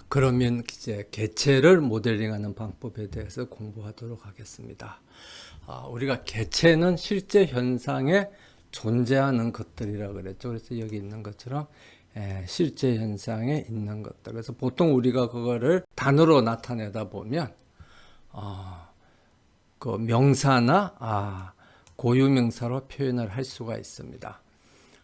그러면 이제 개체를 모델링하는 방법에 대해서 공부하도록 하겠습니다. 우리가 개체는 실제 현상에 존재하는 것들이라고 그랬죠. 그래서 여기 있는 것처럼 실제 현상에 있는 것들. 그래서 보통 우리가 그거를 단어로 나타내다 보면 그 명사나 고유명사로 표현을 할 수가 있습니다.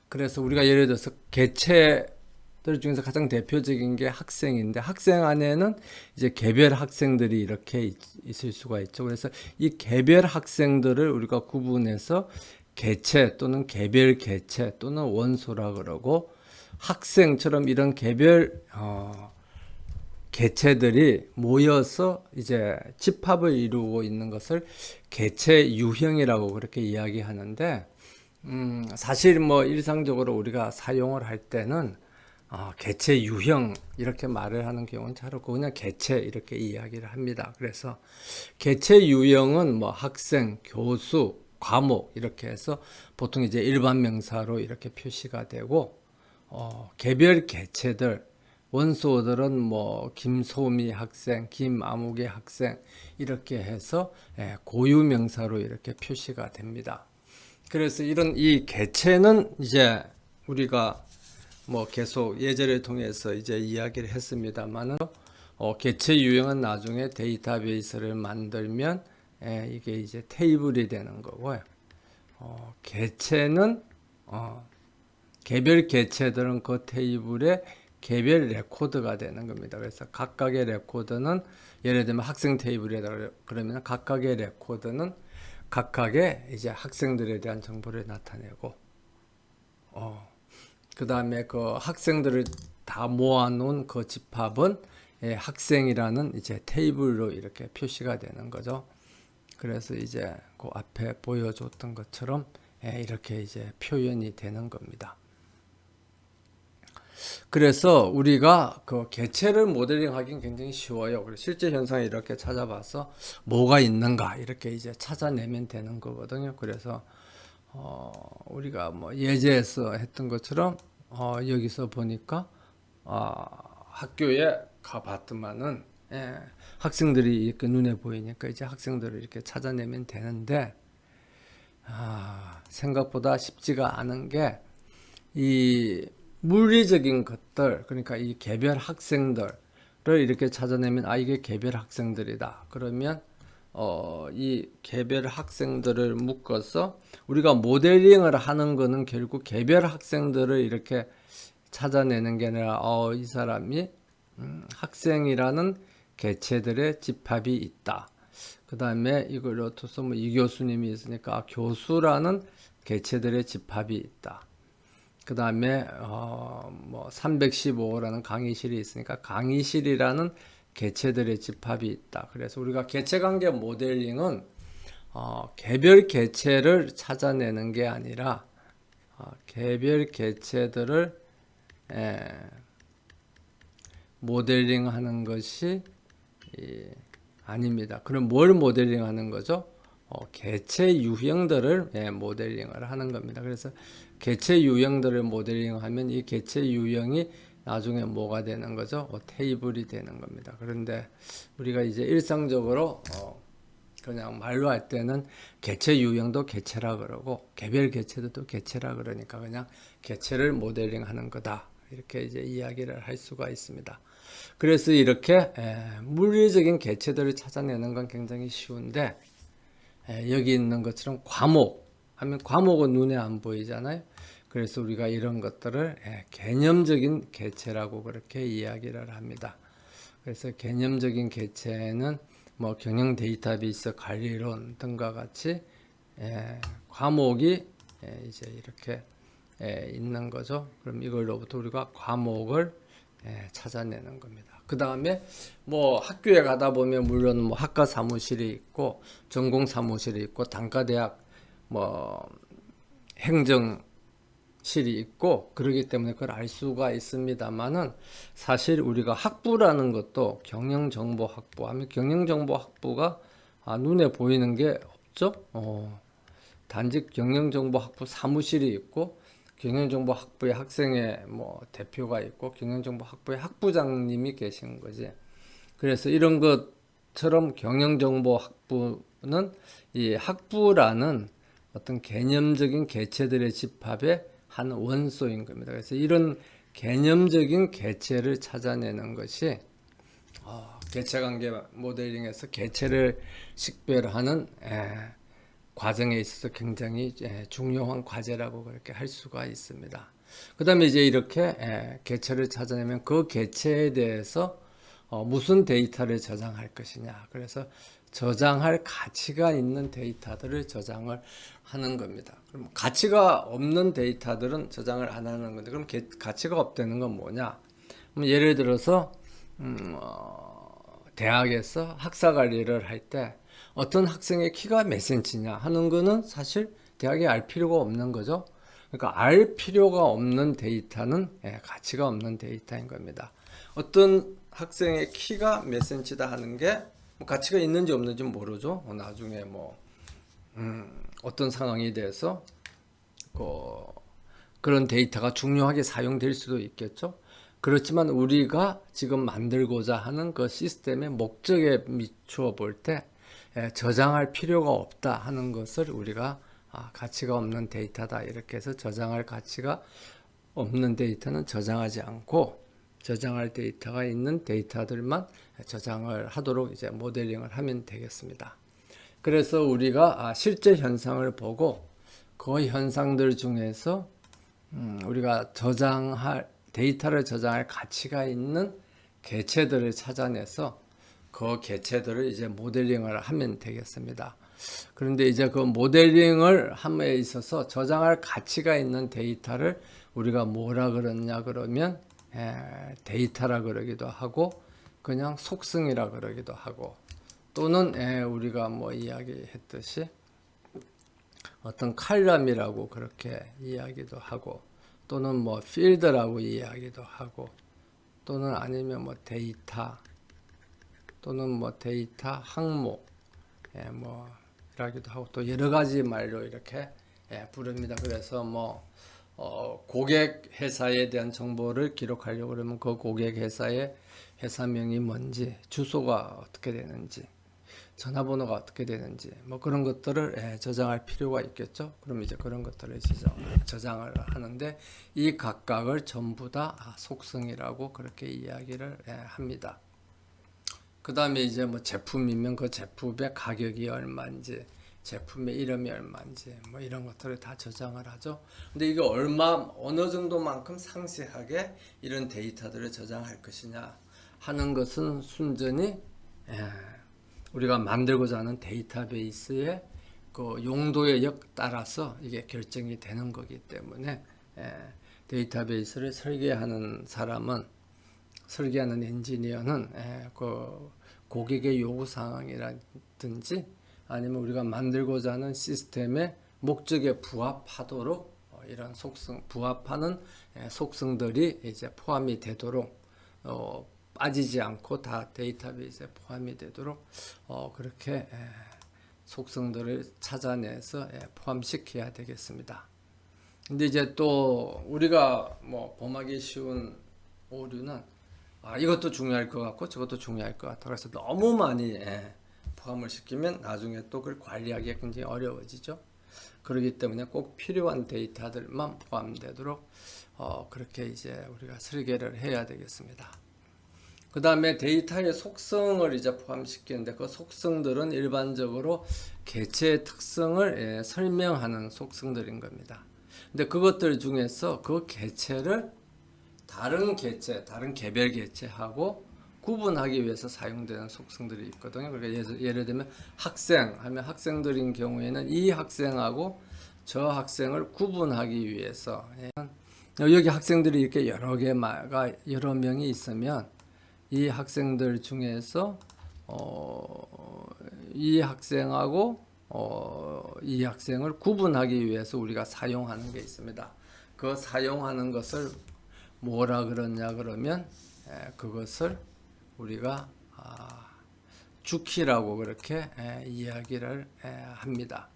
그래서 우리가 예를 들어서 개체들 중에서 가장 대표적인 게 학생인데, 학생 안에는 이제 개별 학생들이 이렇게 있을 수가 있죠. 그래서 이 개별 학생들을 우리가 구분해서 개체 또는 개별 개체 또는 원소라 그러고, 학생처럼 이런 개별 개체들이 모여서 이제 집합을 이루고 있는 것을 개체 유형이라고 그렇게 이야기하는데, 사실 뭐 일상적으로 우리가 사용을 할 때는 개체 유형 이렇게 말을 하는 경우는 잘 없고 그냥 개체 이렇게 이야기를 합니다. 그래서 개체 유형은 뭐 학생, 교수, 과목 이렇게 해서 보통 이제 일반 명사로 이렇게 표시가 되고, 개별 개체들 원소들은 뭐 김소미 학생, 김아무개 학생 이렇게 해서 고유 명사로 이렇게 표시가 됩니다. 그래서 이런 이 개체는 이제 우리가 뭐 계속 예제를 통해서 이제 이야기를 했습니다만은, 개체 유형은 나중에 데이터베이스를 만들면 이게 이제 테이블이 되는 거고요. 개체는 개별 개체들은 그 테이블에 개별 레코드가 되는 겁니다. 그래서 각각의 레코드는 예를 들면 학생 테이블이다 그러면 각각의 레코드는 각각의 이제 학생들에 대한 정보를 나타내고, 그 다음에 그 학생들을 다 모아놓은 그 집합은 학생이라는 이제 테이블로 이렇게 표시가 되는 거죠. 그래서 이제 그 앞에 보여줬던 것처럼 이렇게 이제 표현이 되는 겁니다. 그래서 우리가 그 개체를 모델링하기는 굉장히 쉬워요. 그래서 실제 현상을 이렇게 찾아봐서 뭐가 있는가 이렇게 이제 찾아내면 되는 거거든요. 그래서 우리가 뭐 예제에서 했던 것처럼 여기서 보니까 학교에 가봤더만은 학생들이 이렇게 눈에 보이니까 이제 학생들을 이렇게 찾아내면 되는데, 생각보다 쉽지가 않은 게 이 물리적인 것들, 그러니까 이 개별 학생들을 이렇게 찾아내면 이게 개별 학생들이다. 그러면 이 개별 학생들을 묶어서 우리가 모델링을 하는 거는 결국 개별 학생들을 이렇게 찾아내는 게 아니라 이 사람이 학생이라는 개체들의 집합이 있다. 그 다음에 이걸 둬서 뭐 이 교수님이 있으니까 교수라는 개체들의 집합이 있다. 그 다음에 뭐 315라는 강의실이 있으니까 강의실이라는 개체들의 집합이 있다. 그래서 우리가 개체관계 모델링은 개별 개체를 찾아내는 게 아니라 개별 개체들을 모델링하는 것이 아닙니다. 그럼 뭘 모델링하는 거죠? 개체 유형들을 모델링을 하는 겁니다. 그래서 개체 유형들을 모델링하면 이 개체 유형이 나중에 뭐가 되는 거죠? 테이블이 되는 겁니다. 그런데 우리가 이제 일상적으로 그냥 말로 할 때는 개체 유형도 개체라 그러고 개별 개체도 개체라 그러니까 그냥 개체를 모델링하는 거다. 이렇게 이제 이야기를 할 수가 있습니다. 그래서 이렇게 물리적인 개체들을 찾아내는 건 굉장히 쉬운데, 여기 있는 것처럼 과목 하면 과목은 눈에 안 보이잖아요. 그래서 우리가 이런 것들을 개념적인 개체라고 그렇게 이야기를 합니다. 그래서 개념적인 개체는 뭐 경영 데이터베이스 관리론 등과 같이 과목이 이제 이렇게 있는 거죠. 그럼 이걸로부터 우리가 과목을 찾아내는 겁니다. 그 다음에 뭐 학교에 가다 보면 물론 뭐 학과 사무실이 있고 전공 사무실이 있고 단과대학 뭐 행정실이 있고 그러기 때문에 그걸 알 수가 있습니다만은, 사실 우리가 학부라는 것도 경영정보학부 하면 경영정보학부가 눈에 보이는 게 없죠. 단지 경영정보학부 사무실이 있고 경영정보학부의 학생회 뭐 대표가 있고 경영정보학부의 학부장님이 계신 거지. 그래서 이런 것처럼 경영정보학부는 이 학부라는 어떤 개념적인 개체들의 집합의 한 원소인 겁니다. 그래서 이런 개념적인 개체를 찾아내는 것이 개체관계 모델링에서 개체를 식별하는 과정에 있어서 굉장히 중요한 과제라고 그렇게 할 수가 있습니다. 그 다음에 이제 이렇게 개체를 찾아내면 그 개체에 대해서 무슨 데이터를 저장할 것이냐. 그래서 저장할 가치가 있는 데이터들을 저장을 하는 겁니다. 그럼 가치가 없는 데이터들은 저장을 안 하는 건데, 그럼 가치가 없다는 건 뭐냐? 예를 들어서 대학에서 학사 관리를 할 때 어떤 학생의 키가 몇 센치냐 하는 거는 사실 대학에 알 필요가 없는 거죠. 그러니까 알 필요가 없는 데이터는 가치가 없는 데이터인 겁니다. 어떤 학생의 키가 몇 센치다 하는 게 뭐 가치가 있는지 없는지 모르죠. 나중에 뭐 어떤 상황에 대해서 그런 데이터가 중요하게 사용될 수도 있겠죠. 그렇지만 우리가 지금 만들고자 하는 그 시스템의 목적에 미추어 볼 때 저장할 필요가 없다 하는 것을 우리가 가치가 없는 데이터다 이렇게 해서 저장할 가치가 없는 데이터는 저장하지 않고 저장할 데이터가 있는 데이터들만 저장을 하도록 이제 모델링을 하면 되겠습니다. 그래서 우리가 실제 현상을 보고 그 현상들 중에서 우리가 데이터를 저장할 가치가 있는 개체들을 찾아내서 그 개체들을 이제 모델링을 하면 되겠습니다. 그런데 이제 그 모델링을 함에 있어서 저장할 가치가 있는 데이터를 우리가 뭐라 그러냐 그러면 데이터라 그러기도 하고 그냥 속성이라 그러기도 하고 또는 우리가 뭐 이야기했듯이 어떤 칼럼이라고 그렇게 이야기도 하고 또는 뭐 필드라고 이야기도 하고 또는 아니면 뭐 데이터 또는 뭐 데이터 항목 뭐 이라기도 하고 또 여러 가지 말로 이렇게 부릅니다. 그래서 뭐 고객 회사에 대한 정보를 기록하려고 그러면 그 고객 회사의 회사명이 뭔지, 주소가 어떻게 되는지, 전화번호가 어떻게 되는지, 뭐 그런 것들을 저장할 필요가 있겠죠. 그럼 이제 그런 것들을 저장을 하는데 이 각각을 전부 다 속성이라고 그렇게 이야기를 합니다. 그 다음에 이제 뭐 제품이면 그 제품의 가격이 얼마인지, 제품의 이름이 얼마인지 뭐 이런 것들을 다 저장을 하죠. 근데 이게 어느 정도만큼 상세하게 이런 데이터들을 저장할 것이냐 하는 것은 순전히 우리가 만들고자 하는 데이터베이스의 그 용도에 따라서 이게 결정이 되는 거기 때문에 데이터베이스를 설계하는 엔지니어는 그 고객의 요구 사항이라든지 아니면 우리가 만들고자 하는 시스템의 목적에 부합하도록 이런 부합하는 속성들이 이제 포함이 되도록 빠지지 않고 다 데이터베이스에 포함이 되도록 그렇게 속성들을 찾아내서 포함시켜야 되겠습니다. 근데 이제 또 우리가 뭐 범하기 쉬운 오류는 이것도 중요할 것 같고 저것도 중요할 것 같아. 그래서 너무 많이 포함을 시키면 나중에 또 그걸 관리하기가 굉장히 어려워지죠. 그렇기 때문에 꼭 필요한 데이터들만 포함되도록 그렇게 이제 우리가 설계를 해야 되겠습니다. 그 다음에 데이터의 속성을 이제 포함시키는데 그 속성들은 일반적으로 개체의 특성을 설명하는 속성들인 겁니다. 근데 그것들 중에서 그 개체를 다른 개별 개체하고 구분하기 위해서 사용되는 속성들이 있거든요. 그러니까 예를 들면 학생 하면 학생들인 경우에는 이 학생하고 저 학생을 구분하기 위해서 여기 학생들이 이렇게 여러 명이 있으면 이 학생들 중에서 이 학생하고 이 학생을 구분하기 위해서 우리가 사용하는 게 있습니다. 그 사용하는 것을 뭐라 그러냐 그러면 그것을 우리가 주키라고 그렇게 이야기를 합니다.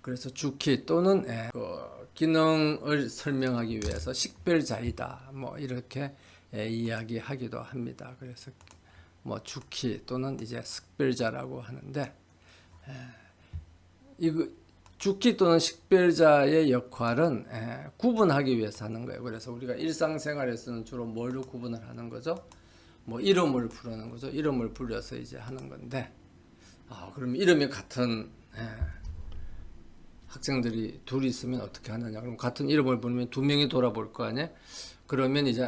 그래서 주키 또는 그 기능을 설명하기 위해서 식별자이다. 뭐 이렇게 이야기하기도 합니다. 그래서 뭐 주키 또는 이제 식별자라고 하는데 이거 주키 또는 식별자의 역할은 구분하기 위해서 하는 거예요. 그래서 우리가 일상생활에서는 주로 뭘로 구분을 하는 거죠? 뭐 이름을 부르는 거죠. 이름을 불려서 이제 하는 건데, 그럼 이름이 같은 학생들이 둘이 있으면 어떻게 하느냐? 그럼 같은 이름을 부르면 두 명이 돌아볼 거 아니에요? 그러면 이제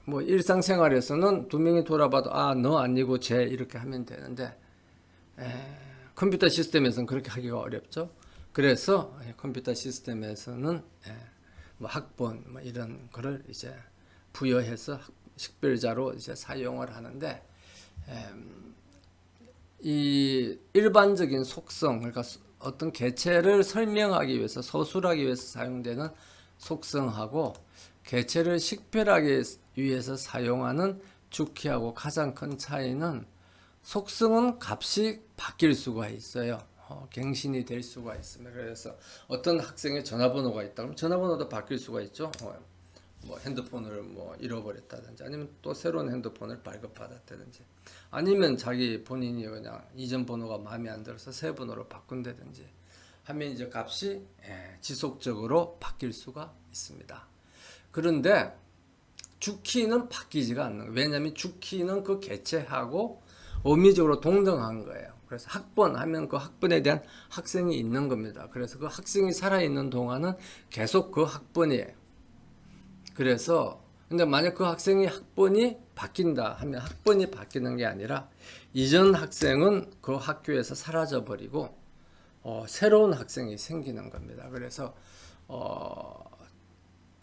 뭐 일상생활에서는 두 명이 돌아봐도 너 아니고 쟤 이렇게 하면 되는데 컴퓨터 시스템에서는 그렇게 하기가 어렵죠. 그래서 컴퓨터 시스템에서는 뭐 학번 뭐 이런 거를 이제 부여해서 식별자로 이제 사용을 하는데 이 일반적인 속성, 그러니까 어떤 개체를 설명하기 위해서 서술하기 위해서 사용되는 속성하고 개체를 식별하기 위해서 사용하는 주키하고 가장 큰 차이는 속성은 값이 바뀔 수가 있어요. 갱신이 될 수가 있습니다. 그래서 어떤 학생의 전화번호가 있다 그러면 전화번호도 바뀔 수가 있죠. 뭐 핸드폰을 뭐 잃어버렸다든지 아니면 또 새로운 핸드폰을 발급받았다든지 아니면 자기 본인이 그냥 이전 번호가 마음에 안 들어서 새 번호로 바꾼다든지 하면 이제 값이 지속적으로 바뀔 수가 있습니다. 그런데 주키는 바뀌지가 않는 거예요. 왜냐하면 주키는 그 개체하고 의미적으로 동등한 거예요. 그래서 학번 하면 그 학번에 대한 학생이 있는 겁니다. 그래서 그 학생이 살아있는 동안은 계속 그 학번이에요. 그래서 근데 만약 그 학생이 학번이 바뀐다 하면 학번이 바뀌는 게 아니라 이전 학생은 그 학교에서 사라져 버리고 새로운 학생이 생기는 겁니다. 그래서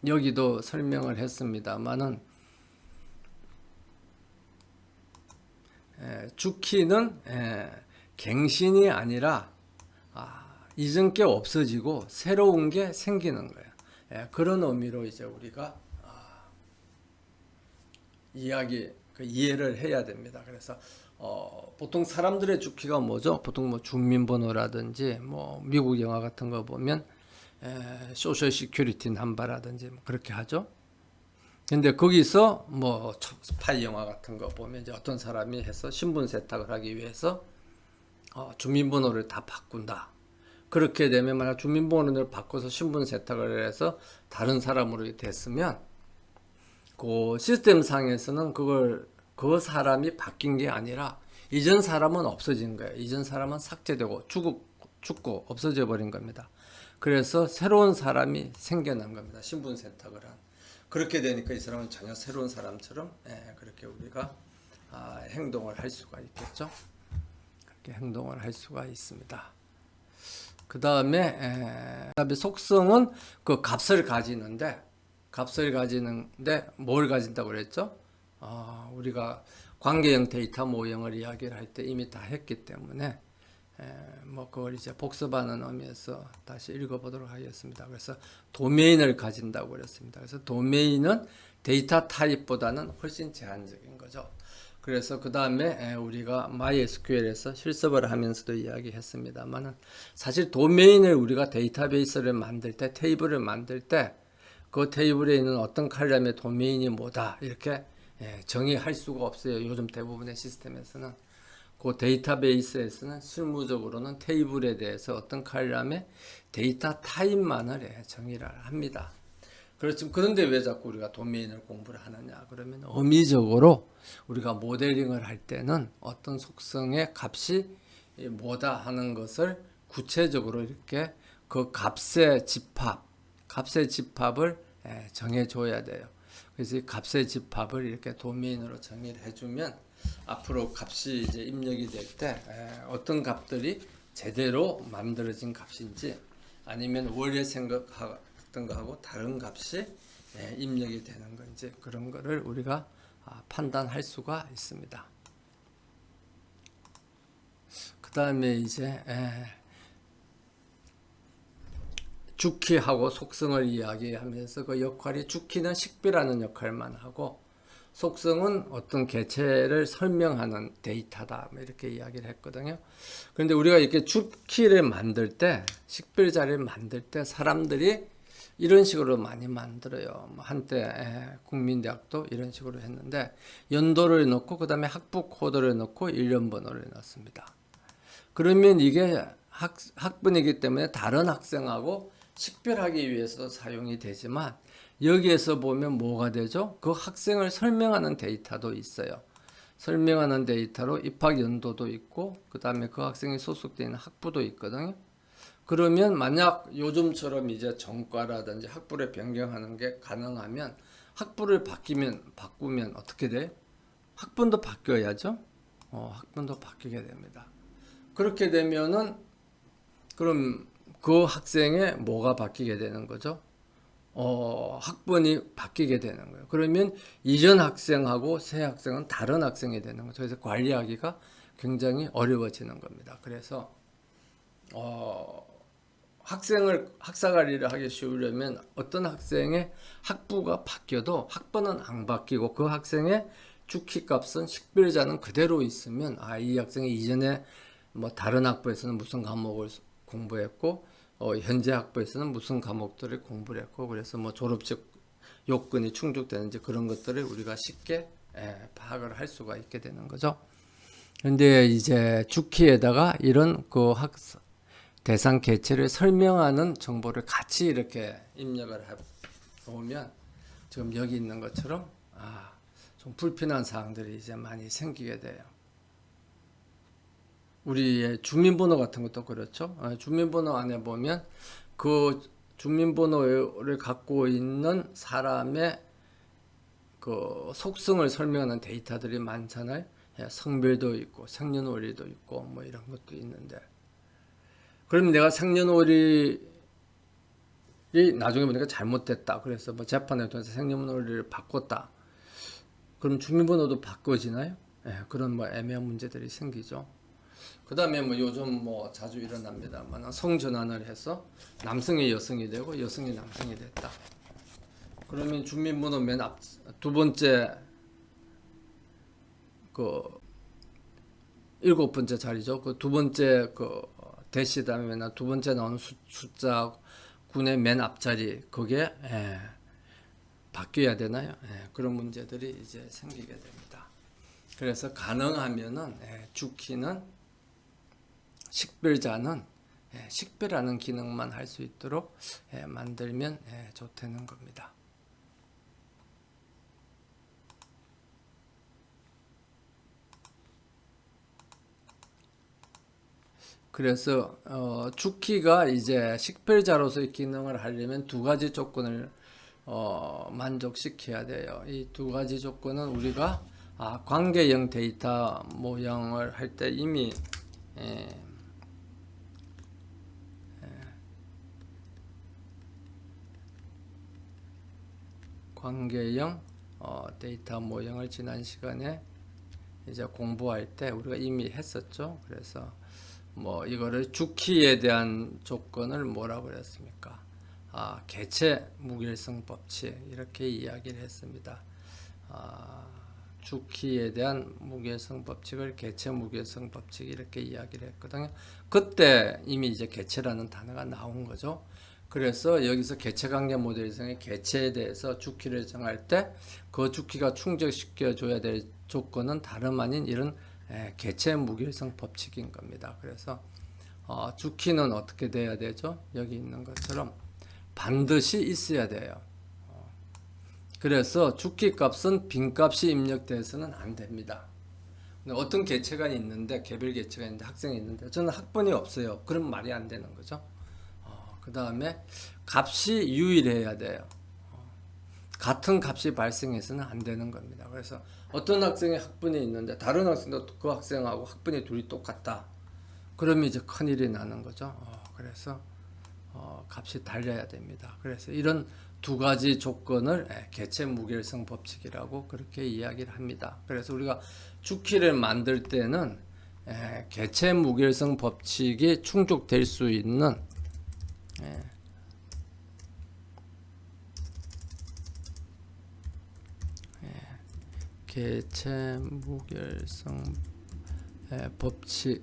여기도 설명을 했습니다만은 주키는 갱신이 아니라 이전 게 없어지고 새로운 게 생기는 거예요. 그런 의미로 이제 우리가 이해를 해야 됩니다. 그래서 보통 사람들의 주키가 뭐죠? 보통 뭐 주민번호라든지 뭐 미국 영화 같은 거 보면 소셜 시큐리티 넘버라든지 뭐 그렇게 하죠. 근데 거기서 뭐 스파이 영화 같은 거 보면 이제 어떤 사람이 해서 신분 세탁을 하기 위해서 주민번호를 다 바꾼다. 그렇게 되면 만약 주민번호를 바꿔서 신분 세탁을 해서 다른 사람으로 됐으면 그 시스템 상에서는 그 사람이 바뀐 게 아니라 이전 사람은 없어진 거예요. 이전 사람은 삭제되고 죽고 없어져 버린 겁니다. 그래서 새로운 사람이 생겨난 겁니다. 신분 세탁을 한. 그렇게 되니까 이 사람은 전혀 새로운 사람처럼 그렇게 우리가 행동을 할 수가 있겠죠. 그렇게 행동을 할 수가 있습니다. 그 다음에 속성은 그 값을 가지는데 뭘 가진다고 그랬죠? 우리가 관계형 데이터 모형을 이야기를 할 때 이미 다 했기 때문에 뭐 그걸 이제 복습하는 의미에서 다시 읽어보도록 하겠습니다. 그래서 도메인을 가진다고 그랬습니다. 그래서 도메인은 데이터 타입보다는 훨씬 제한적인 거죠. 그래서 그 다음에 우리가 MySQL에서 실습을 하면서도 이야기했습니다만은 사실 도메인을 우리가 데이터베이스를 만들 때 테이블을 만들 때 그 테이블에 있는 어떤 칼럼의 도메인이 뭐다 이렇게 정의할 수가 없어요. 요즘 대부분의 시스템에서는. 그 데이터베이스에서는 실무적으로는 테이블에 대해서 어떤 칼럼의 데이터 타입만을 정의를 합니다. 그렇지만 그런데 왜 자꾸 우리가 도메인을 공부를 하느냐? 그러면 의미적으로 우리가 모델링을 할 때는 어떤 속성의 값이 뭐다 하는 것을 구체적으로 이렇게 그 값의 집합을 정해줘야 돼요. 그래서 이 값의 집합을 이렇게 도메인으로 정의를 해주면 앞으로 값이 이제 입력이 될 때 어떤 값들이 제대로 만들어진 값인지 아니면 원래 생각했던 거하고 다른 값이 입력이 되는 건지 그런 거를 우리가 판단할 수가 있습니다. 그 다음에 이제 주키하고 속성을 이야기하면서 그 역할이 주키는 식별하는 역할만 하고 속성은 어떤 개체를 설명하는 데이터다. 뭐 이렇게 이야기를 했거든요. 그런데 우리가 이렇게 주키를 만들 때, 식별자를 만들 때 사람들이 이런 식으로 많이 만들어요. 한때 국민대학도 이런 식으로 했는데 연도를 넣고 그 다음에 학부 코드를 넣고 일련 번호를 넣습니다. 그러면 이게 학번이기 때문에 다른 학생하고 식별하기 위해서 사용이 되지만 여기에서 보면 뭐가 되죠? 그 학생을 설명하는 데이터도 있어요. 설명하는 데이터로 입학 연도도 있고 그 다음에 그 학생이 소속되어 있는 학부도 있거든요. 그러면 만약 요즘처럼 이제 전과라든지 학부를 변경하는 게 가능하면 학부를 바꾸면 어떻게 돼요? 학번도 바뀌어야죠. 학번도 바뀌게 됩니다. 그렇게 되면은 그럼 그 학생의 뭐가 바뀌게 되는 거죠? 학번이 바뀌게 되는 거예요. 그러면 이전 학생하고 새 학생은 다른 학생이 되는 거죠. 그래서 관리하기가 굉장히 어려워지는 겁니다. 그래서 학사관리를 하기 쉬우려면 어떤 학생의 학부가 바뀌어도 학번은 안 바뀌고 그 학생의 주키 값은 식별자는 그대로 있으면 이 학생이 이전에 뭐 다른 학부에서는 무슨 과목을 공부했고 현재 학부에서는 무슨 과목들을 공부를 했고 그래서 뭐 졸업적 요건이 충족되는지 그런 것들을 우리가 쉽게 파악을 할 수가 있게 되는 거죠. 그런데 이제 주키에다가 이런 그 대상 개체를 설명하는 정보를 같이 이렇게 입력을 해보면 지금 여기 있는 것처럼 좀 불편한 사항들이 이제 많이 생기게 돼요. 우리의 주민번호 같은 것도 그렇죠. 주민번호 안에 보면 그 주민번호를 갖고 있는 사람의 그 속성을 설명하는 데이터들이 많잖아요. 성별도 있고 생년월일도 있고 뭐 이런 것도 있는데 그럼 내가 생년월일이 나중에 보니까 잘못됐다. 그래서 뭐 재판을 통해서 생년월일을 바꿨다. 그럼 주민번호도 바꿔지나요? 그런 뭐 애매한 문제들이 생기죠. 그 다음에 뭐 요즘 뭐 자주 일어납니다만 성전환을 해서 남성이 여성이 되고 여성이 남성이 됐다. 그러면 주민번호 맨 앞 두 번째 그 일곱 번째 자리죠. 그 두 번째 그 대시 다음에 두 번째 나오는 숫자 군의 맨 앞자리 그게 바뀌어야 되나요? 그런 문제들이 이제 생기게 됩니다. 그래서 가능하면은 주키는 식별자는 식별하는 기능만 할 수 있도록 만들면 좋다는 겁니다. 그래서 주키가 이제 식별자로서의 기능을 하려면 두 가지 조건을 만족시켜야 돼요. 이 두 가지 조건은 우리가 관계형 데이터 모형을 할 때 이미 관계형 데이터 모형을 지난 시간에 이제 공부할 때 우리가 이미 했었죠. 그래서 뭐 이거를 주키에 대한 조건을 뭐라고 그랬습니까? 개체 무결성 법칙 이렇게 이야기를 했습니다. 주키에 대한 무결성 법칙을 개체 무결성 법칙 이렇게 이야기를 했거든요. 그때 이미 이제 개체라는 단어가 나온 거죠. 그래서 여기서 개체 관계 모델상의 개체에 대해서 주키를 정할 때 그 주키가 충족시켜 줘야 될 조건은 다름 아닌 이런 개체 무결성 법칙인 겁니다. 그래서 주키는 어떻게 돼야 되죠? 여기 있는 것처럼 반드시 있어야 돼요. 그래서 주키 값은 빈값이 입력돼서는 안 됩니다. 어떤 개체가 있는데 개별 개체가 있는데 학생이 있는데 저는 학번이 없어요. 그럼 말이 안 되는 거죠. 그 다음에 값이 유일해야 돼요. 같은 값이 발생해서는 안 되는 겁니다. 그래서 어떤 학생의 학번이 있는데 다른 학생도 그 학생하고 학번이 둘이 똑같다. 그러면 이제 큰일이 나는 거죠. 그래서 값이 달려야 됩니다. 그래서 이런 두 가지 조건을 개체 무결성 법칙이라고 그렇게 이야기를 합니다. 그래서 우리가 주키를 만들 때는 개체 무결성 법칙이 충족될 수 있는 개체 무결성 법칙이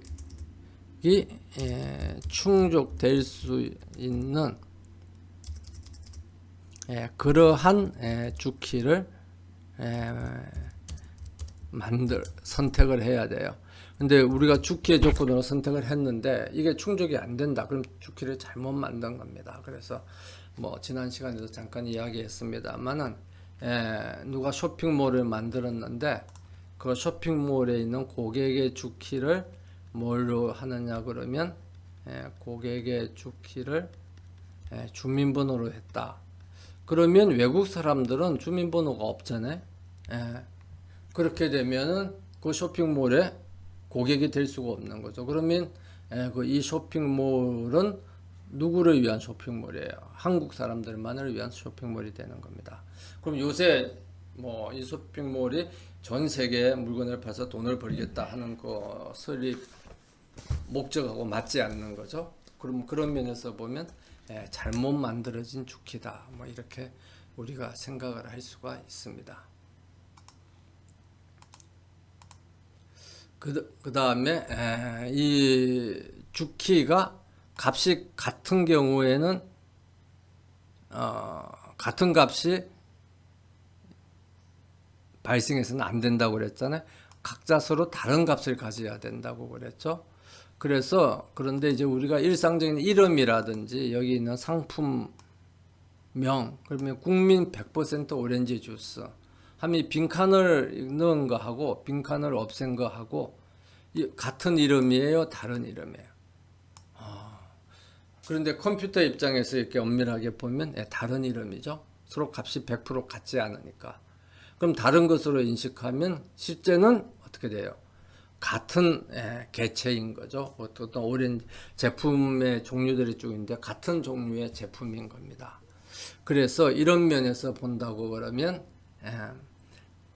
충족될 수 있는 그러한 주키를 선택을 해야 돼요. 근데 우리가 주키의 조건으로 선택을 했는데 이게 충족이 안 된다. 그럼 주키를 잘못 만든 겁니다. 그래서 뭐 지난 시간에도 잠깐 이야기했습니다만은 누가 쇼핑몰을 만들었는데 그 쇼핑몰에 있는 고객의 주키를 뭘로 하느냐 그러면 고객의 주키를 주민번호로 했다. 그러면 외국 사람들은 주민번호가 없잖아요. 그렇게 되면은 그 쇼핑몰에 고객이 될 수가 없는 거죠. 그러면 이 쇼핑몰은 누구를 위한 쇼핑몰이에요? 한국 사람들만을 위한 쇼핑몰이 되는 겁니다. 그럼 요새 뭐 이 쇼핑몰이 전 세계에 물건을 팔아서 돈을 벌겠다 하는 것을 목적하고 맞지 않는 거죠. 그럼 그런 면에서 보면 잘못 만들어진 주키다. 뭐 이렇게 우리가 생각을 할 수가 있습니다. 그 다음에 이 주키가 값이 같은 경우에는 같은 값이 발생해서는 안 된다고 그랬잖아요. 각자 서로 다른 값을 가져야 된다고 그랬죠. 그런데 이제 우리가 일상적인 이름이라든지 여기 있는 상품명, 그러면 국민 100% 오렌지 주스 하면 빈칸을 넣은 거하고 빈칸을 없앤 거하고 같은 이름이에요, 다른 이름이에요. 그런데 컴퓨터 입장에서 이렇게 엄밀하게 보면 다른 이름이죠. 서로 값이 100% 같지 않으니까. 그럼 다른 것으로 인식하면 실제는 어떻게 돼요? 같은 개체인 거죠. 어떤 오렌지 제품의 종류들이 쭉 있는데 같은 종류의 제품인 겁니다. 그래서 이런 면에서 본다고 그러면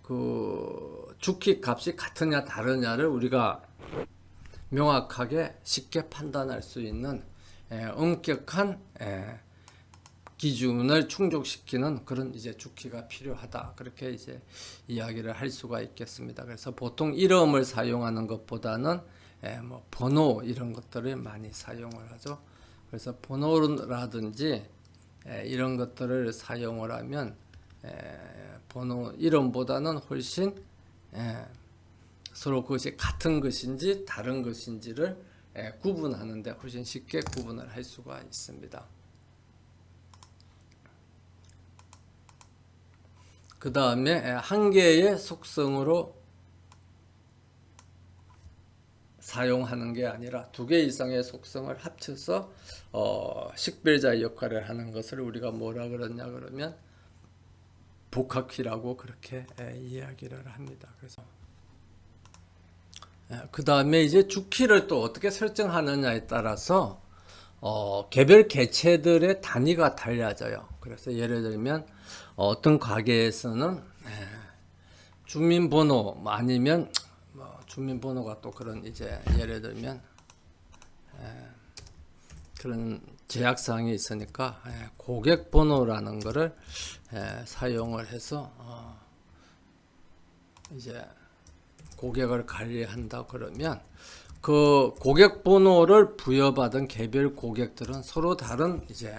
그 주키 값이 같으냐 다르냐를 우리가 명확하게 쉽게 판단할 수 있는 엄격한 기준을 충족시키는 그런 이제 주키가 필요하다. 그렇게 이제 이야기를 할 수가 있겠습니다. 그래서 보통 이름을 사용하는 것보다는 뭐 번호 이런 것들을 많이 사용을 하죠. 그래서 번호라든지 이런 것들을 사용을 하면 번호 이름보다는 훨씬 서로 그것이 같은 것인지 다른 것인지를 구분하는데 훨씬 쉽게 구분을 할 수가 있습니다. 그 다음에 한 개의 속성으로 사용하는 게 아니라 두 개 이상의 속성을 합쳐서 식별자의 역할을 하는 것을 우리가 뭐라 그러냐 그러면 복합키라고 그렇게 이야기를 합니다. 그래서 그 다음에 이제 주키를 또 어떻게 설정하느냐에 따라서 개별 개체들의 단위가 달라져요. 그래서 예를 들면 어떤 가게에서는 주민번호 아니면 뭐 주민번호가 또 그런 이제 예를 들면 그런 제약사항이 있으니까 고객번호라는 거를 사용을 해서 이제 고객을 관리한다 그러면 그 고객번호를 부여받은 개별 고객들은 서로 다른 이제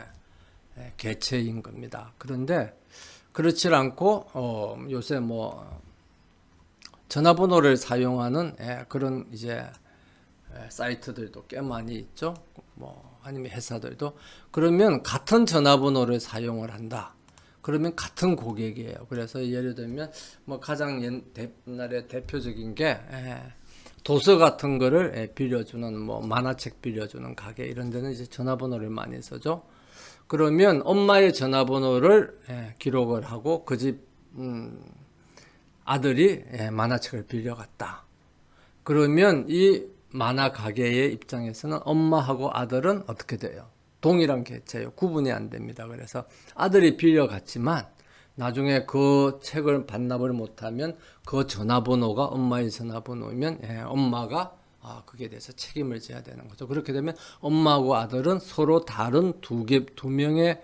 개체인 겁니다. 그런데 그렇지 않고 요새 뭐 전화번호를 사용하는 그런 이제 사이트들도 꽤 많이 있죠. 뭐 아니면 회사들도 그러면 같은 전화번호를 사용을 한다. 그러면 같은 고객이에요. 그래서 예를 들면 뭐 가장 옛날에 대표적인 게 도서 같은 거를 빌려주는 뭐 만화책 빌려주는 가게 이런 데는 이제 전화번호를 많이 쓰죠. 그러면 엄마의 전화번호를 기록을 하고 그 집 아들이 만화책을 빌려갔다. 그러면 이 만화 가게의 입장에서는 엄마하고 아들은 어떻게 돼요? 동일한 개체예요. 구분이 안 됩니다. 그래서 아들이 빌려갔지만 나중에 그 책을 반납을 못하면 그 전화번호가 엄마의 전화번호면 엄마가 그게 대해서 책임을 져야 되는 거죠. 그렇게 되면 엄마하고 아들은 서로 다른 두 명의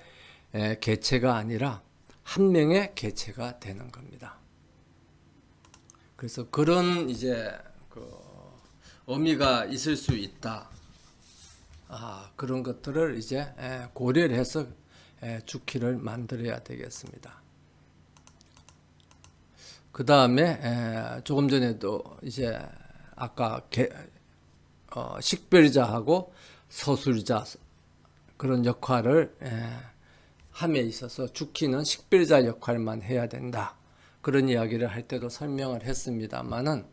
개체가 아니라 한 명의 개체가 되는 겁니다. 그래서 그런 이제 그 의미가 있을 수 있다. 그런 것들을 이제 고려를 해서 주키를 만들어야 되겠습니다. 그 다음에 조금 전에도 이제 아까 식별자하고 서술자 그런 역할을 함에 있어서 주키는 식별자 역할만 해야 된다. 그런 이야기를 할 때도 설명을 했습니다만은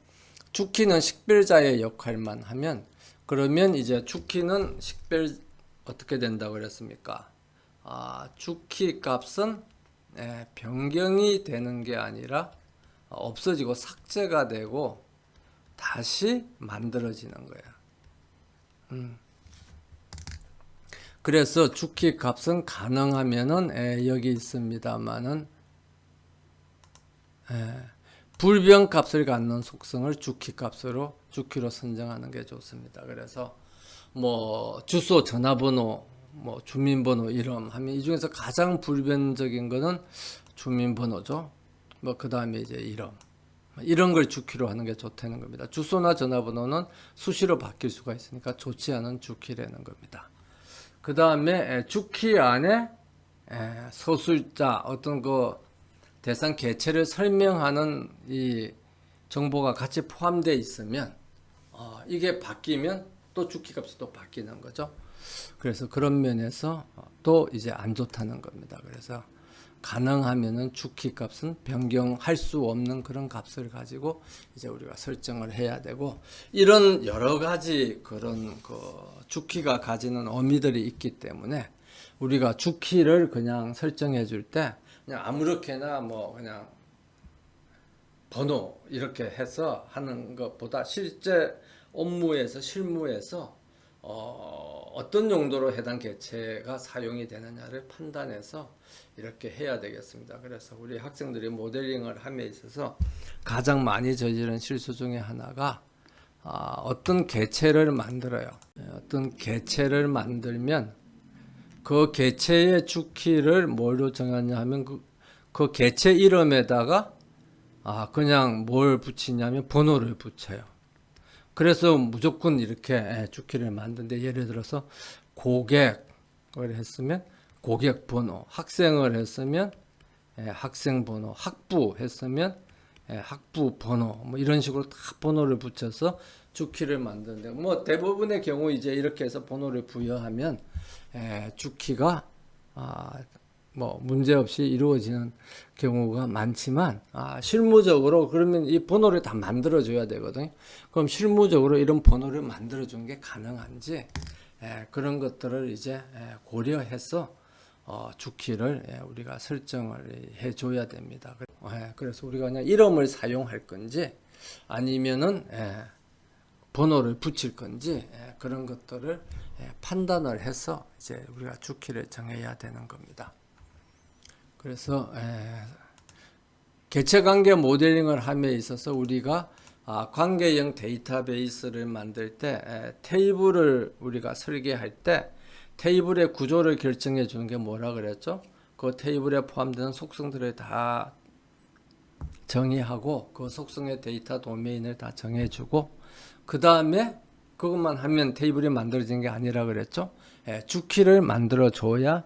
주키는 식별자의 역할만 하면 그러면 이제 주키는 어떻게 된다고 그랬습니까? 주키 값은 변경이 되는 게 아니라 없어지고 삭제가 되고 다시 만들어지는 거야. 그래서 주키 값은 가능하면은 여기 있습니다만은 불변 값을 갖는 속성을 주키로 선정하는 게 좋습니다. 그래서 뭐 주소, 전화번호, 뭐 주민번호, 이름 하면 이 중에서 가장 불변적인 거는 주민번호죠. 뭐 그 다음에 이제 이름, 이런 걸 주키로 하는 게 좋다는 겁니다. 주소나 전화번호는 수시로 바뀔 수가 있으니까 좋지 않은 주키라는 겁니다. 그 다음에 주키 안에 서술자, 어떤 그 대상 개체를 설명하는 이 정보가 같이 포함되어 있으면 이게 바뀌면 또 주키 값이 또 바뀌는 거죠. 그래서 그런 면에서 또 이제 안 좋다는 겁니다. 그래서 가능하면은 주키 값은 변경할 수 없는 그런 값을 가지고 이제 우리가 설정을 해야 되고, 이런 여러 가지 그런 그 주키가 가지는 의미들이 있기 때문에 우리가 주키를 그냥 설정해 줄 때 그냥 아무렇게나 뭐 그냥 번호 이렇게 해서 하는 것보다 실제 업무에서 실무에서 어떤 용도로 해당 개체가 사용이 되느냐를 판단해서 이렇게 해야 되겠습니다. 그래서 우리 학생들이 모델링을 함에 있어서 가장 많이 저지른 실수 중에 하나가 어떤 개체를 만들어요. 어떤 개체를 만들면 그 개체의 주키를 뭘로 정하냐 하면 그 개체 이름에다가 그냥 뭘 붙이냐면 번호를 붙여요. 그래서 무조건 이렇게 주키를 만드는데, 예를 들어서 고객을 했으면 고객 번호, 학생을 했으면 학생 번호, 학부 했으면 학부 번호, 뭐 이런 식으로 다 번호를 붙여서 주키를 만드는데, 뭐 대부분의 경우 이제 이렇게 해서 번호를 부여하면 주키가 뭐 문제없이 이루어지는 경우가 많지만 실무적으로 그러면 이 번호를 다 만들어 줘야 되거든요. 그럼 실무적으로 이런 번호를 만들어 주는 게 가능한지 그런 것들을 이제 고려해서 주키를 우리가 설정을 해 줘야 됩니다. 그래서 우리가 그냥 이름을 사용할 건지 아니면은 번호를 붙일 건지 그런 것들을 판단을 해서 이제 우리가 주키를 정해야 되는 겁니다. 그래서 개체관계 모델링을 함에 있어서 우리가 관계형 데이터베이스를 만들 때 테이블을 우리가 설계할 때 테이블의 구조를 결정해 주는 게 뭐라 그랬죠? 그 테이블에 포함되는 속성들을 다 정의하고 그 속성의 데이터 도메인을 다 정해주고, 그 다음에 그것만 하면 테이블이 만들어진 게 아니라 그랬죠? 주키를 만들어 줘야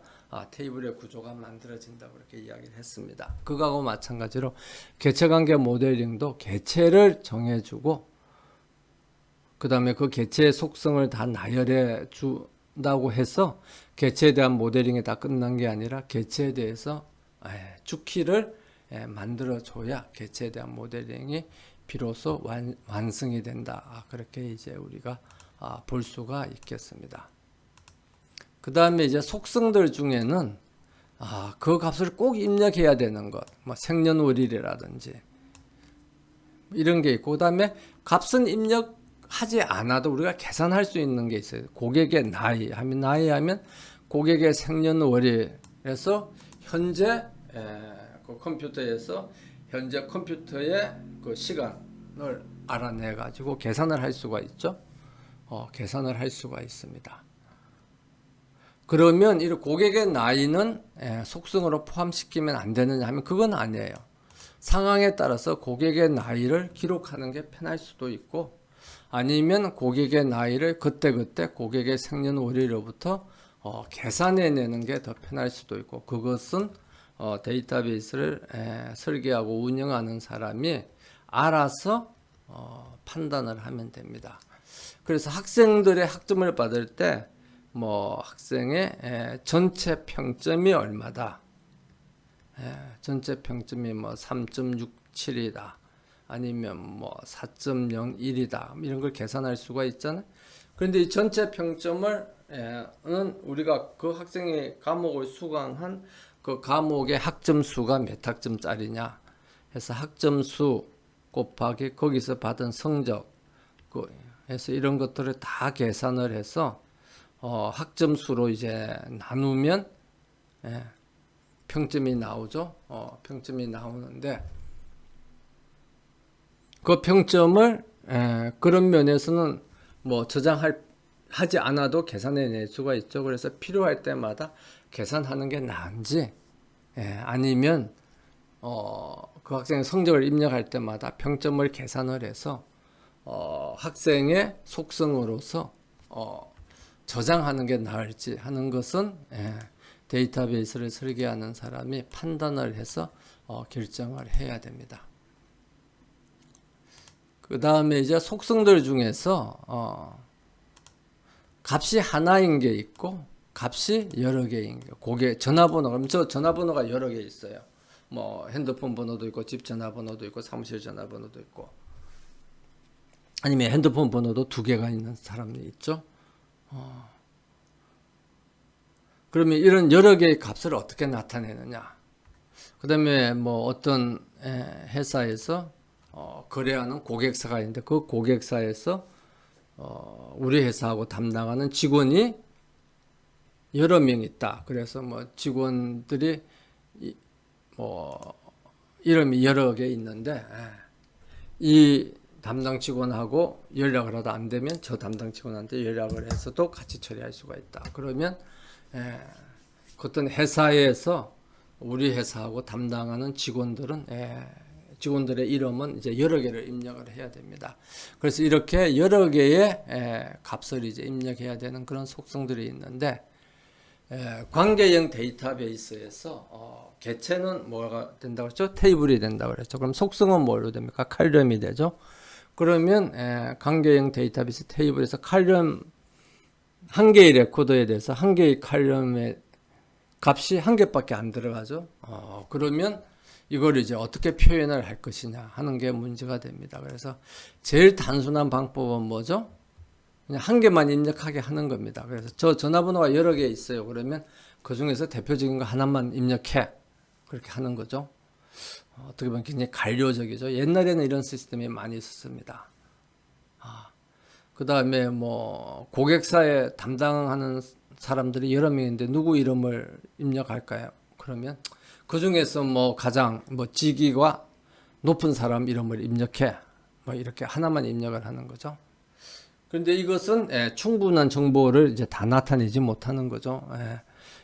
테이블의 구조가 만들어진다고 그렇게 이야기를 했습니다. 그거하고 마찬가지로 개체관계 모델링도 개체를 정해주고 그 다음에 그 개체의 속성을 다 나열해 준다고 해서 개체에 대한 모델링이 다 끝난 게 아니라 개체에 대해서 주키를 만들어줘야 개체에 대한 모델링이 비로소 완성이 된다. 그렇게 이제 우리가 볼 수가 있겠습니다. 그 다음에 이제 속성들 중에는 그 값을 꼭 입력해야 되는 것, 뭐 생년월일이라든지 이런 게 있고, 그 다음에 값은 입력하지 않아도 우리가 계산할 수 있는 게 있어요. 고객의 나이 하면 고객의 생년월일에서 현재 그 컴퓨터에서 현재 컴퓨터의 그 시간을 알아내 가지고 계산을 할 수가 있죠. 계산을 할 수가 있습니다. 그러면 이 고객의 나이는 속성으로 포함시키면 안 되느냐 하면 그건 아니에요. 상황에 따라서 고객의 나이를 기록하는 게 편할 수도 있고, 아니면 고객의 나이를 그때그때 고객의 생년월일로부터 계산해내는 게 더 편할 수도 있고, 그것은 데이터베이스를 설계하고 운영하는 사람이 알아서 판단을 하면 됩니다. 그래서 학생들의 학점을 받을 때 뭐 학생의 전체 평점이 얼마다, 전체 평점이 뭐 3.67이다, 아니면 뭐 4.01이다, 이런 걸 계산할 수가 있잖아요. 그런데 이 전체 평점을 는 우리가 그 학생이 과목을 수강한 그 과목의 학점수가 몇 학점짜리냐 해서 학점수 곱하기 거기서 받은 성적 해서 이런 것들을 다 계산을 해서 학점수로 이제 나누면 평점이 나오죠. 평점이 나오는데 그 평점을 그런 면에서는 뭐 하지 않아도 계산해낼 수가 있죠. 그래서 필요할 때마다 계산하는 게 나은지, 아니면 그 학생의 성적을 입력할 때마다 평점을 계산을 해서 학생의 속성으로서 저장하는 게 나을지 하는 것은 데이터베이스를 설계하는 사람이 판단을 해서 결정을 해야 됩니다. 그 다음에 이제 속성들 중에서 값이 하나인 게 있고 값이 여러 개인 게, 고객 전화번호, 그럼 저 전화번호가 여러 개 있어요. 뭐 핸드폰 번호도 있고 집 전화번호도 있고 사무실 전화번호도 있고, 아니면 핸드폰 번호도 2개가 있는 사람이 있죠. 그러면 이런 여러 개의 값을 어떻게 나타내느냐? 그 다음에 뭐 어떤 회사에서 거래하는 고객사가 있는데 그 고객사에서 우리 회사하고 담당하는 직원이 여러 명 있다. 그래서 뭐 직원들이 뭐 이름이 여러 개 있는데 이 담당 직원하고 연락을 하다 안 되면 저 담당 직원한테 연락을 해서도 같이 처리할 수가 있다. 그러면 그 어떤 회사에서 우리 회사하고 담당하는 직원들은 직원들의 이름은 이제 여러 개를 입력을 해야 됩니다. 그래서 이렇게 여러 개의 값을 이제 입력해야 되는 그런 속성들이 있는데, 관계형 데이터베이스에서 개체는 뭐가 된다고 했죠? 테이블이 된다고 그랬죠. 그럼 속성은 뭘로 됩니까? 칼럼이 되죠. 그러면 관계형 데이터베이스 테이블에서 칼럼 한 개의 레코더에 대해서 한 개의 칼럼의 값이 한 개밖에 안 들어가죠. 그러면 이걸 이제 어떻게 표현을 할 것이냐 하는 게 문제가 됩니다. 그래서 제일 단순한 방법은 뭐죠? 그냥 한 개만 입력하게 하는 겁니다. 그래서 저 전화번호가 여러 개 있어요. 그러면 그 중에서 대표적인 거 하나만 입력해. 그렇게 하는 거죠. 어떻게 보면 굉장히 관료적이죠. 옛날에는 이런 시스템이 많이 있었습니다. 그 다음에 뭐 고객사에 담당하는 사람들이 여러 명인데 누구 이름을 입력할까요? 그러면 그 중에서 뭐 가장 뭐 직위가 높은 사람 이름을 입력해. 뭐 이렇게 하나만 입력을 하는 거죠. 그런데 이것은 충분한 정보를 이제 다 나타내지 못하는 거죠.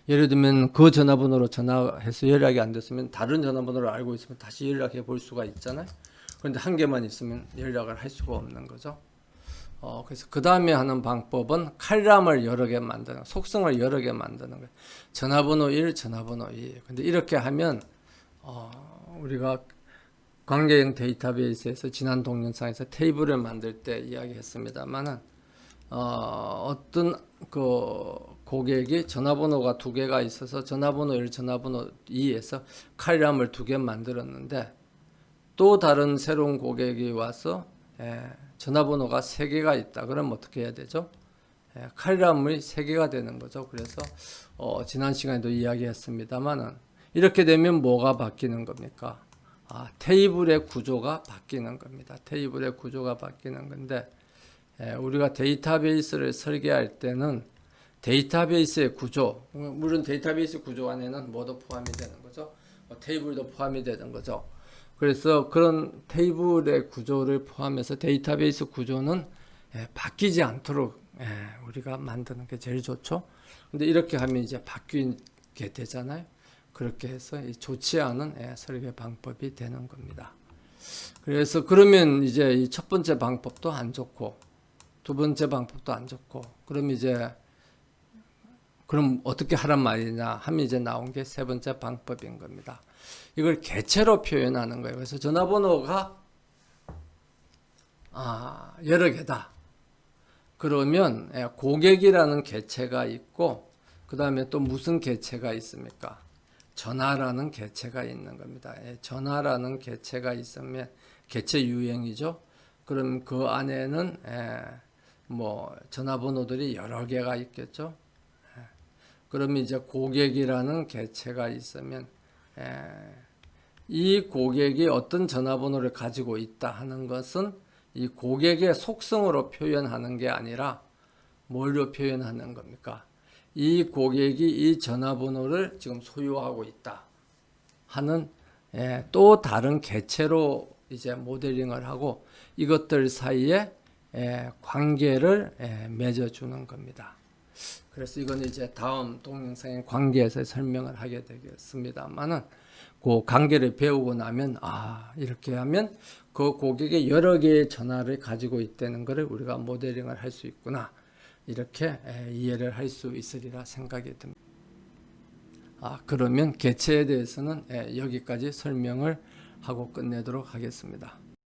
예를 들면 그 전화번호로 전화해서 연락이 안 됐으면 다른 전화번호를 알고 있으면 다시 연락해 볼 수가 있잖아요. 그런데 한 개만 있으면 연락을 할 수가 없는 거죠. 그래서 그 다음에 하는 방법은 칼럼을 여러 개 만드는, 속성을 여러 개 만드는 거예요. 전화번호 1, 전화번호 2. 근데 이렇게 하면 우리가 관계형 데이터베이스에서 지난 동영상에서 테이블을 만들 때 이야기했습니다만은 어떤 그 고객이 전화번호가 2개가 있어서 전화번호 1, 전화번호 2에서 칼럼을 2개 만들었는데 또 다른 새로운 고객이 와서 전화번호가 3개가 있다. 그럼 어떻게 해야 되죠? 칼럼이 3개가 되는 거죠. 그래서 지난 시간에도 이야기했습니다만은 이렇게 되면 뭐가 바뀌는 겁니까? 테이블의 구조가 바뀌는 겁니다. 테이블의 구조가 바뀌는 건데, 우리가 데이터베이스를 설계할 때는 데이터베이스의 구조, 물론 데이터베이스 구조 안에는 뭐도 포함이 되는 거죠. 테이블도 포함이 되는 거죠. 그래서 그런 테이블의 구조를 포함해서 데이터베이스 구조는 바뀌지 않도록 우리가 만드는 게 제일 좋죠. 근데 이렇게 하면 이제 바뀌게 되잖아요. 그렇게 해서 좋지 않은 설계 방법이 되는 겁니다. 그래서 그러면 이제 이 첫 번째 방법도 안 좋고 두 번째 방법도 안 좋고 그럼 어떻게 하란 말이냐 하면 이제 나온 게 세 번째 방법인 겁니다. 이걸 개체로 표현하는 거예요. 그래서 전화번호가 여러 개다. 그러면 고객이라는 개체가 있고 그 다음에 또 무슨 개체가 있습니까? 전화라는 개체가 있는 겁니다. 전화라는 개체가 있으면 개체 유형이죠. 그럼 그 안에는 뭐 전화번호들이 여러 개가 있겠죠. 그러면 이제 고객이라는 개체가 있으면 이 고객이 어떤 전화번호를 가지고 있다 하는 것은 이 고객의 속성으로 표현하는 게 아니라 뭘로 표현하는 겁니까? 이 고객이 이 전화번호를 지금 소유하고 있다 하는 또 다른 개체로 이제 모델링을 하고 이것들 사이에 관계를 맺어주는 겁니다. 그래서 이건 이제 다음 동영상의 관계에서 설명을 하게 되겠습니다만은 그 관계를 배우고 나면 이렇게 하면 그 고객이 여러 개의 전화를 가지고 있다는 것을 우리가 모델링을 할 수 있구나 이렇게 이해를 할 수 있으리라 생각이 듭니다. 그러면 개체에 대해서는 여기까지 설명을 하고 끝내도록 하겠습니다.